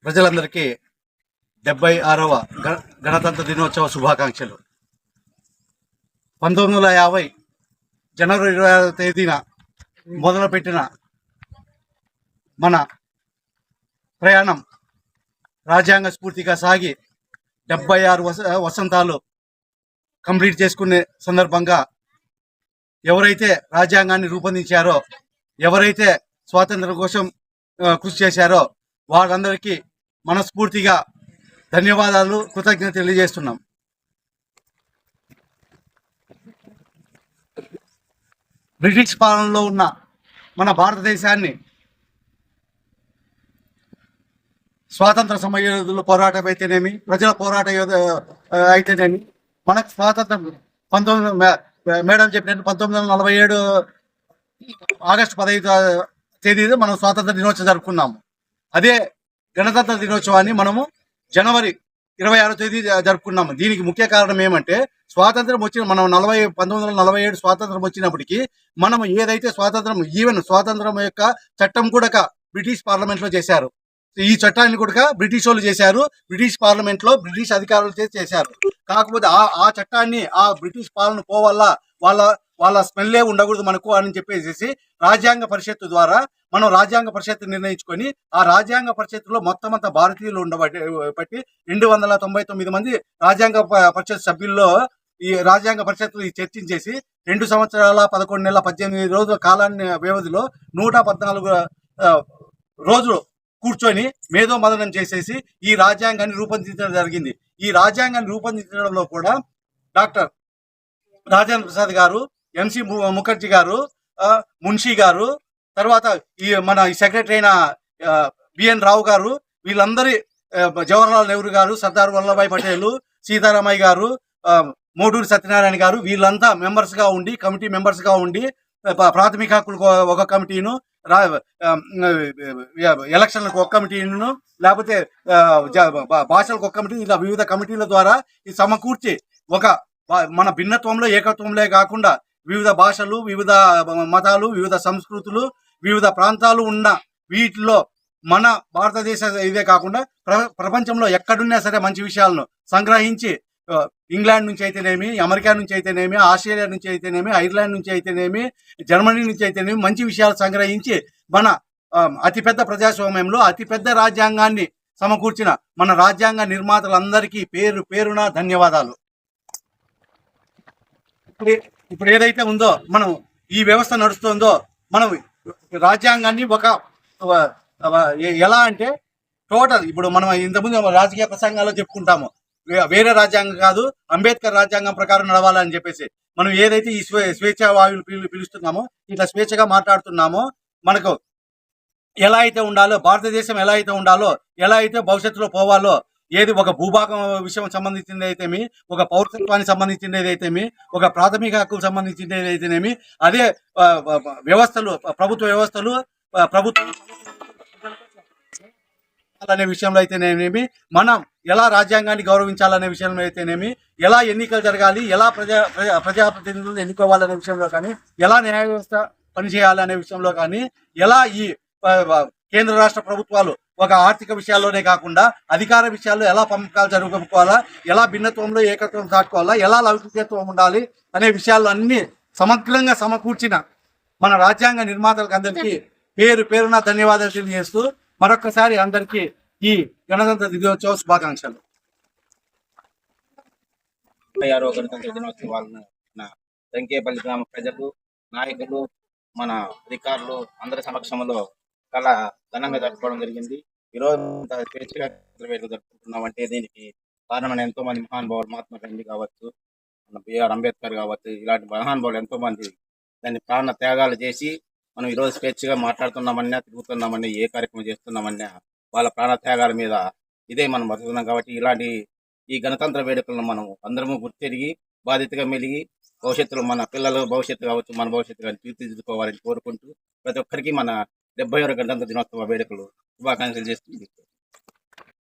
ప్రజలందరికీ 76వ గణతంత్ర దినోత్సవ శుభాకాంక్షలు. 1950 జనవరి 26వ తేదీన మొదలుపెట్టిన మన ప్రయాణం రాజ్యాంగ స్ఫూర్తిగా సాగి 76 వసంతాలు కంప్లీట్ చేసుకునే సందర్భంగా ఎవరైతే రాజ్యాంగాన్ని రూపొందించారో, ఎవరైతే స్వాతంత్రం కోసం కృషి చేశారో వారందరికీ మనస్ఫూర్తిగా ధన్యవాదాలు, కృతజ్ఞత తెలియజేస్తున్నాం. బ్రిటిష్ పాలనలో ఉన్న మన భారతదేశాన్ని స్వాతంత్ర సమయోధుల పోరాటం అయితేనేమి, ప్రజల పోరాట అయితేనేమి, మనకు స్వాతంత్రం మేడం చెప్పినట్టు 1947 ఆగస్టు 15వ తేదీన మనం స్వాతంత్ర దినోత్సవం జరుపుకున్నాము. అదే గణతంత్ర దినోత్సవాన్ని మనము జనవరి 26వ తేదీ జరుపుకున్నాము. దీనికి ముఖ్య కారణం ఏమంటే, స్వాతంత్రం వచ్చిన మనం 1947 స్వాతంత్రం వచ్చినప్పటికీ మనం ఏదైతే స్వాతంత్రం, ఈవెన్ స్వాతంత్రం యొక్క చట్టం కూడా బ్రిటిష్ పార్లమెంట్ లో చేశారు. ఈ చట్టాన్ని కూడా బ్రిటిష్ వాళ్ళు చేశారు, బ్రిటిష్ పార్లమెంట్ లో బ్రిటిష్ అధికారులు చేశారు. కాకపోతే ఆ చట్టాన్ని, ఆ బ్రిటిష్ పాలన పోవల్ల వాళ్ళ స్మెల్లే ఉండకూడదు మనకు అని చెప్పేసి రాజ్యాంగ పరిషత్తు ద్వారా మనం రాజ్యాంగ పరిషత్తు నిర్ణయించుకొని, ఆ రాజ్యాంగ పరిషత్తులో మొత్తం అంతా భారతీయులు ఉండబట్టి 299 మంది రాజ్యాంగ పరిషత్ సభ్యుల్లో ఈ రాజ్యాంగ పరిషత్తు చర్చించేసి 2 సంవత్సరాల 11 నెలల 18 రోజుల కాలాన్ని వ్యవధిలో 114 రోజులు కూర్చొని మేధో మదనం చేసేసి ఈ రాజ్యాంగాన్ని రూపొందించడం జరిగింది. ఈ రాజ్యాంగాన్ని రూపొందించడంలో కూడా డాక్టర్ రాజేంద్ర ప్రసాద్ గారు, ఎంసి ముఖర్జీ గారు, మున్షీ గారు, తర్వాత ఈ మన సెక్రటరీ అయిన బిఎన్ రావు గారు, వీళ్ళందరి జవహర్లాల్ నెహ్రూ గారు, సర్దార్ వల్లభాయ్ పటేల్, సీతారామయ్య గారు, మోటూరి సత్యనారాయణ గారు, వీళ్ళంతా మెంబర్స్ గా ఉండి, కమిటీ మెంబర్స్ గా ఉండి, ప్రాథమిక హక్కులకు ఒక కమిటీను, ఎలక్షన్లకు ఒక కమిటీను, లేకపోతే భాషలకు ఒక కమిటీ, ఇలా వివిధ కమిటీల ద్వారా ఈ సమకూర్చి మన భిన్నత్వంలో ఏకత్వంలో కాకుండా వివిధ భాషలు, వివిధ మతాలు, వివిధ సంస్కృతులు, వివిధ ప్రాంతాలు ఉన్న వీటిలో మన భారతదేశ ఇదే కాకుండా ప్రపంచంలో ఎక్కడున్నా సరే మంచి విషయాలను సంగ్రహించి, ఇంగ్లాండ్ నుంచి అయితేనేమి, అమెరికా నుంచి అయితేనేమి, ఆస్ట్రేలియా నుంచి అయితేనేమి, ఐర్లాండ్ నుంచి అయితేనేమి, జర్మనీ నుంచి అయితేనేమి మంచి విషయాలు సంగ్రహించి మన అతిపెద్ద ప్రజాస్వామ్యంలో అతిపెద్ద రాజ్యాంగాన్ని సమకూర్చిన మన రాజ్యాంగ నిర్మాతలందరికీ పేరున ధన్యవాదాలు. ఇప్పుడు ఏదైతే ఉందో, మనం ఈ వ్యవస్థ నడుస్తుందో, మనం రాజ్యాంగాన్ని ఎలా అంటే టోటల్, ఇప్పుడు మనం ఇంతకుముందు రాజకీయ ప్రసంగాల్లో చెప్పుకుంటాము, వేరే రాజ్యాంగం కాదు, అంబేద్కర్ రాజ్యాంగం ప్రకారం నడవాలని చెప్పేసి, మనం ఏదైతే ఈ స్వేచ్ఛా వాయువులు పిలుస్తున్నామో, ఇట్లా స్వేచ్ఛగా మాట్లాడుతున్నామో, మనకు ఎలా అయితే ఉండాలో, భారతదేశం ఎలా అయితే ఉండాలో, ఎలా అయితే భవిష్యత్తులో పోవాలో, ఏది ఒక భూభాగం విషయం సంబంధించింది అయితేమి, ఒక పౌరసత్వానికి సంబంధించింది అయితేమి, ఒక ప్రాథమిక హక్కులకు సంబంధించింది అయితేనేమి, అదే వ్యవస్థలు, ప్రభుత్వ వ్యవస్థలు, ప్రభుత్వం అనే విషయంలో అయితేనేమి, మనం ఎలా రాజ్యాంగాన్ని గౌరవించాలనే విషయంలో అయితేనేమి, ఎలా ఎన్నికలు జరగాలి, ఎలా ప్రజాప్రతినిధులు ఎన్నుకోవాలనే విషయంలో కానీ, ఎలా న్యాయ వ్యవస్థ పనిచేయాలనే విషయంలో కానీ, ఎలా ఈ కేంద్ర రాష్ట్ర ప్రభుత్వాలు ఒక ఆర్థిక విషయాల్లోనే కాకుండా అధికార విషయాల్లో ఎలా పంపకాలు జరుపుకోవాలా, ఎలా భిన్నత్వంలో ఏకత్వం దాటుకోవాలా, ఎలా లౌకికత్వం ఉండాలి అనే విషయాల్లో అన్ని సమగ్రంగా సమకూర్చిన మన రాజ్యాంగ నిర్మాతలకు అందరికీ పేరున ధన్యవాదాలు తెలియజేస్తూ మరొకసారి అందరికీ ఈ గణతంత్ర దినోత్సవ శుభాకాంక్షలు. 56వ గణతంత్ర దినోత్సవాలను దంకేపల్లి గ్రామ ప్రజలు, నాయకులు, మన అధికారులు అందరి సమక్షంలో చాలా ఘనంగా జరుపుకోవడం జరిగింది. ఈరోజు స్వేచ్ఛగా జరుపుకుంటున్నామంటే దీనికి కారణమైన ఎంతో మంది మహానుభావులు మహాత్మా గాంధీ కావచ్చు, మన బిఆర్ అంబేద్కర్ కావచ్చు, ఇలాంటి మహానుభావులు ఎంతో మంది దాన్ని ప్రాణ త్యాగాలు చేసి మనం ఈరోజు స్వేచ్ఛగా మాట్లాడుతున్నామన్నా, తిరుగుతున్నామన్నా, ఏ కార్యక్రమం చేస్తున్నామన్నా వాళ్ళ ప్రాణ త్యాగాల మీద ఇదే మనం బతుకుతున్నాం. కాబట్టి ఇలాంటి ఈ గణతంత్ర వేడుకలను మనం అందరము గుర్తెరిగి బాధ్యతగా మెలిగి భవిష్యత్తులో మన పిల్లల భవిష్యత్తు కావచ్చు, మన భవిష్యత్తు కానీ తీర్చిదిద్దుకోవాలని కోరుకుంటూ ప్రతి ఒక్కరికి మన 70వ గణతంత్ర దినోత్సవ వేడుకలు శుభాకాంక్షలు చేస్తుంది.